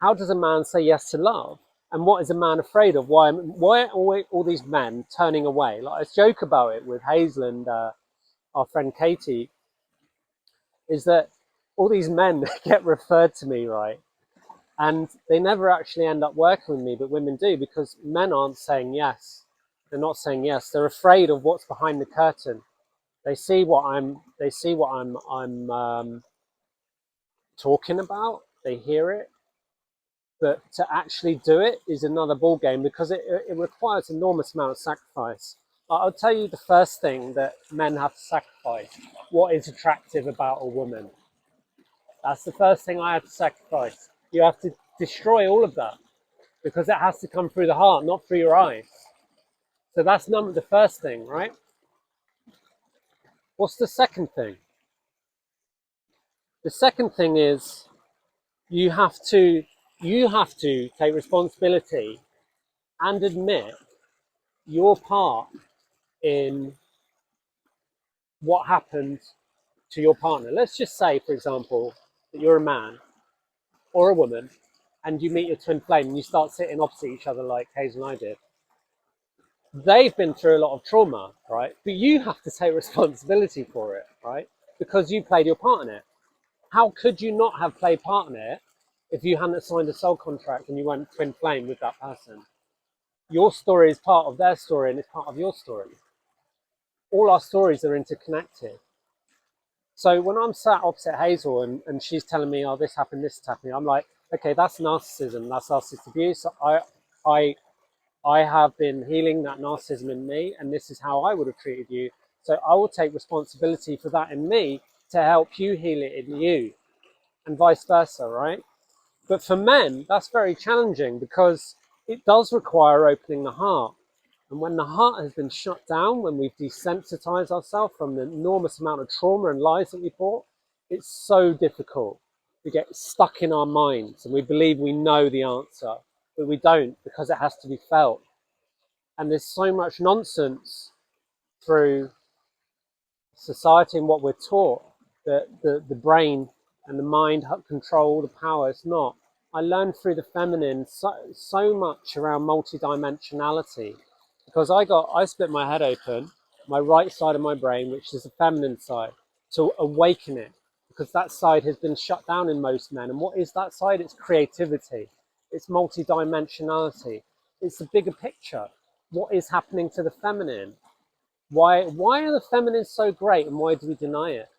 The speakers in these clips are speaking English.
how does a man say yes to love? And what is a man afraid of? Why are all these men turning away? Like, I joke about it with Hazel and our friend Katie, is that all these men get referred to me, right? And they never actually end up working with me, but women do, because men aren't saying yes. They're not saying yes. They're afraid of what's behind the curtain. They see what I'm talking about. They hear it, but to actually do it is another ball game, because it requires an enormous amount of sacrifice. I'll tell you the first thing that men have to sacrifice. What is attractive about a woman? That's the first thing I have to sacrifice. You have to destroy all of that, because it has to come through the heart, not through your eyes. So that's the first thing, right? What's the second thing? The second thing is you have to take responsibility and admit your part in what happened to your partner. Let's just say, for example, that you're a man or a woman and you meet your twin flame and you start sitting opposite each other like Hazel and I did. They've been through a lot of trauma, right? But you have to take responsibility for it, right? Because you played your part in it. How could you not have played part in it if you hadn't signed a soul contract and you went twin flame with that person? Your story is part of their story and it's part of your story. All our stories are interconnected. So when I'm sat opposite Hazel and she's telling me, oh, this happened, I'm like, okay, that's narcissism, that's narcissistic abuse. I have been healing that narcissism in me, and this is how I would have treated you. So I will take responsibility for that in me to help you heal it in you, and vice versa, right? But for men, that's very challenging, because it does require opening the heart. And when the heart has been shut down, when we've desensitized ourselves from the enormous amount of trauma and lies that we bought, it's so difficult. We get stuck in our minds and we believe we know the answer, but we don't, because it has to be felt. And there's so much nonsense through society and what we're taught that the brain and the mind control the power. It's not. I learned through the feminine so much around multi-dimensionality, because I split my head open, my right side of my brain, which is the feminine side, to awaken it, because that side has been shut down in most men. And what is that side? It's creativity. It's multi-dimensionality. It's the bigger picture. What is happening to the feminine? Why are the feminines so great, and why do we deny it?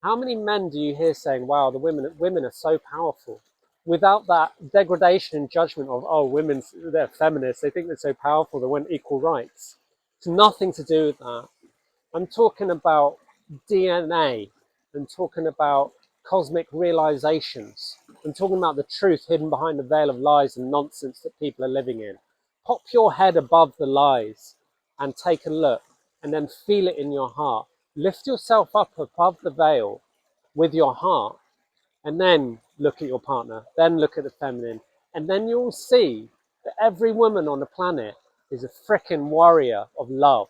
How many men do you hear saying, wow, the women are so powerful, without that degradation and judgment of, oh, they're feminists, they think they're so powerful, they want equal rights? It's nothing to do with that. I'm talking about DNA. I'm talking about cosmic realizations. I'm talking about the truth hidden behind the veil of lies and nonsense that people are living in. Pop your head above the lies and take a look, and then feel it in your heart. Lift yourself up above the veil with your heart, and then look at your partner, then look at the feminine, and then you'll see that every woman on the planet is a frickin' warrior of love.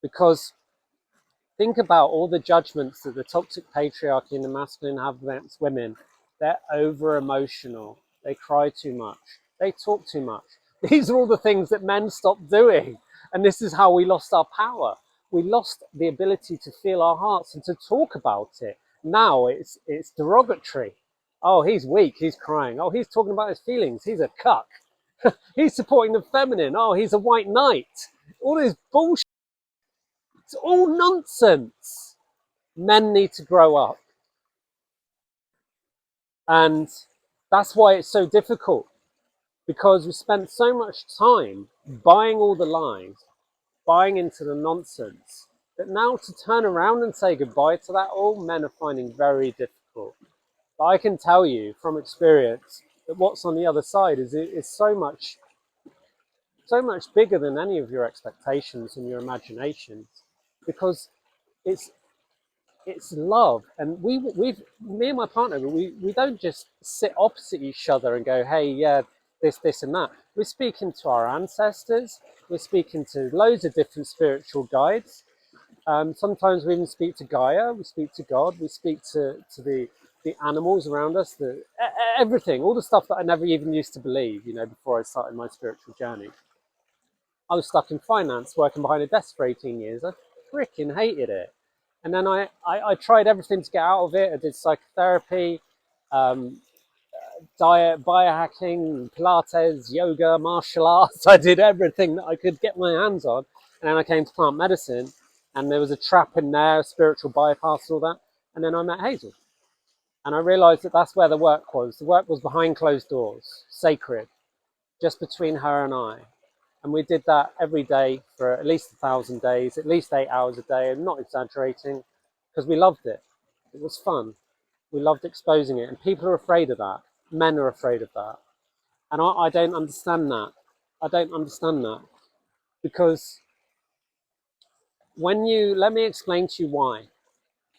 Because think about all the judgments that the toxic patriarchy and the masculine have against women. They're over emotional, they cry too much, they talk too much. These are all the things that men stopped doing, and this is how we lost our power. We lost the ability to feel our hearts and to talk about it. Now it's derogatory. Oh, he's weak, he's crying. Oh, he's talking about his feelings, he's a cuck. He's supporting the feminine. Oh, he's a white knight. All this bullshit. It's all nonsense. Men need to grow up. And that's why it's so difficult, because we spent so much time buying all the lies, buying into the nonsense, that now to turn around and say goodbye to that, all men are finding very difficult. But I can tell you from experience that what's on the other side is so much bigger than any of your expectations and your imaginations, because it's love. And me and my partner, we don't just sit opposite each other and go, hey, yeah, this and that. We're speaking to our ancestors. We're speaking to loads of different spiritual guides. Sometimes we even speak to Gaia. We speak to God. We speak to the the animals around us, everything, all the stuff that I never even used to believe, before I started my spiritual journey. I was stuck in finance, working behind a desk for 18 years. I freaking hated it. And then I tried everything to get out of it. I did psychotherapy, diet, biohacking, Pilates, yoga, martial arts. I did everything that I could get my hands on. And then I came to plant medicine, and there was a trap in there, spiritual bypass, and all that. And then I met Hazel. And I realized that that's where the work was. The work was behind closed doors, sacred, just between her and I. And we did that every day for at least 1,000 days, at least 8 hours a day. I'm not exaggerating, because we loved it. It was fun. We loved exposing it. And people are afraid of that. Men are afraid of that. And I don't understand that. I don't understand that. Because let me explain to you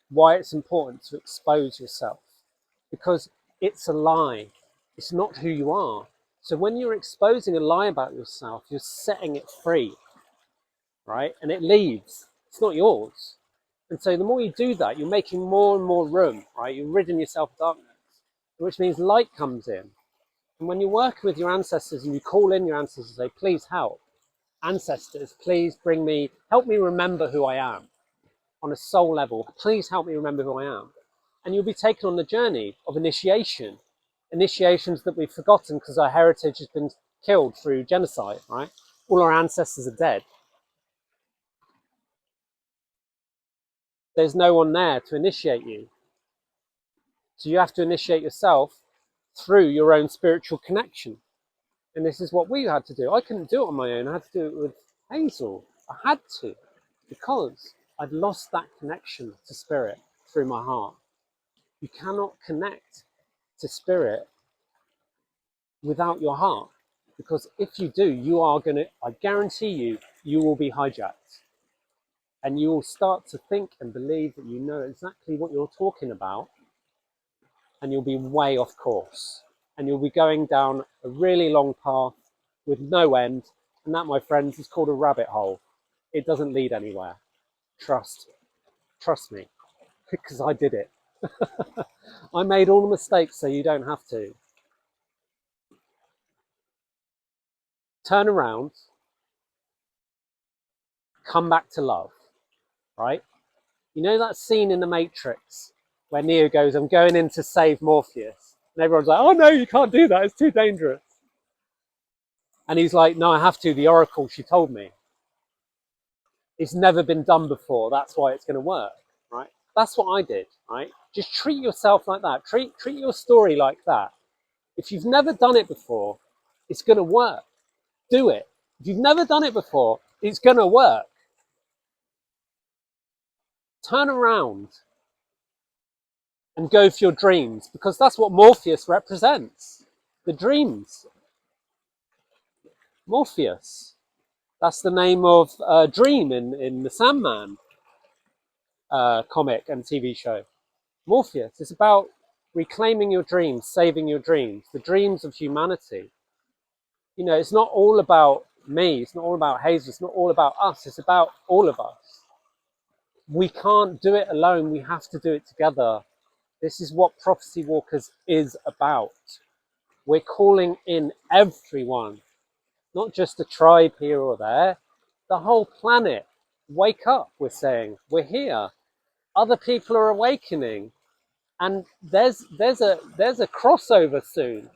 why it's important to expose yourself. Because it's a lie. It's not who you are. So when you're exposing a lie about yourself, you're setting it free, right? And it leaves. It's not yours. And so the more you do that, you're making more and more room, right? You're ridding yourself of darkness, which means light comes in. And when you're working with your ancestors and you call in your ancestors and say, please help, ancestors, please help me remember who I am on a soul level. Please help me remember who I am. And you'll be taken on the journey of initiation. Initiations that we've forgotten because our heritage has been killed through genocide, right? All our ancestors are dead. There's no one there to initiate you. So you have to initiate yourself through your own spiritual connection. And this is what we had to do. I couldn't do it on my own. I had to do it with Hazel. I had to, because I'd lost that connection to spirit through my heart. You cannot connect to spirit without your heart, because if you do, I guarantee you will be hijacked, and you will start to think and believe that you know exactly what you're talking about, and you'll be way off course, and you'll be going down a really long path with no end. And that, my friends, is called a rabbit hole. It doesn't lead anywhere. Trust me, because I did it. I made all the mistakes so you don't have to. Turn around, come back to love, right? You know that scene in The Matrix where Neo goes, I'm going in to save Morpheus. And everyone's like, oh no, you can't do that, it's too dangerous. And he's like, no, I have to, the Oracle, she told me. It's never been done before, that's why it's going to work, right? That's what I did, right? Just treat yourself like that. Treat your story like that. If you've never done it before, it's going to work. Do it. If you've never done it before, it's going to work. Turn around and go for your dreams, because that's what Morpheus represents. The dreams. Morpheus. That's the name of Dream in the Sandman comic and TV show. Morpheus. It's about reclaiming your dreams, saving your dreams, the dreams of humanity. You know, it's not all about me, it's not all about Hazel, it's not all about us, it's about all of us. We can't do it alone, we have to do it together. This is what Prophecy Walkers is about. We're calling in everyone, not just a tribe here or there, the whole planet. Wake up, we're saying. We're here. Other people are awakening. And there's a crossover soon.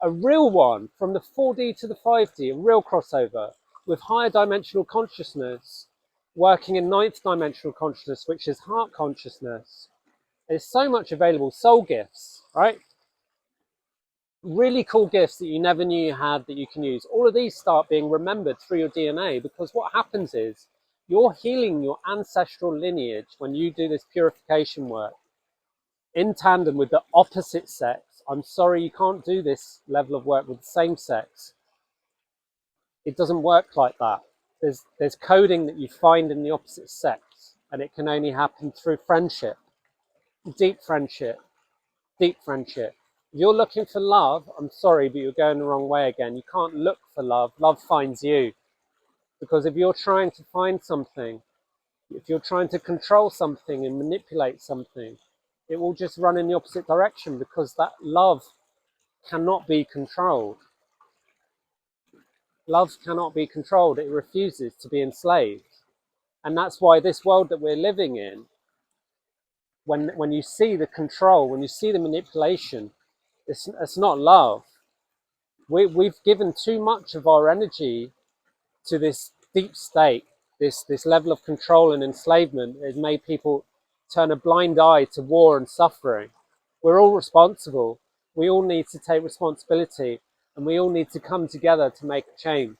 A real one, from the 4D to the 5D, a real crossover with higher dimensional consciousness working in 9th dimensional consciousness, which is heart consciousness. There's so much available. Soul gifts, right? Really cool gifts that you never knew you had that you can use. All of these start being remembered through your DNA, because what happens is you're healing your ancestral lineage when you do this purification work in tandem with the opposite sex. I'm sorry, you can't do this level of work with the same sex. It doesn't work like that. There's coding that you find in the opposite sex, and it can only happen through friendship, deep friendship, deep friendship. If you're looking for love, I'm sorry, but you're going the wrong way again. You can't look for love. Love finds you. Because if you're trying to find something, if you're trying to control something and manipulate something, it will just run in the opposite direction, because that love cannot be controlled. Love cannot be controlled. It refuses to be enslaved. And that's why this world that we're living in, when you see the control, when you see the manipulation, it's not love. We've given too much of our energy to this deep state, this level of control and enslavement. Has made people turn a blind eye to war and suffering. We're all responsible. We all need to take responsibility, and we all need to come together to make a change.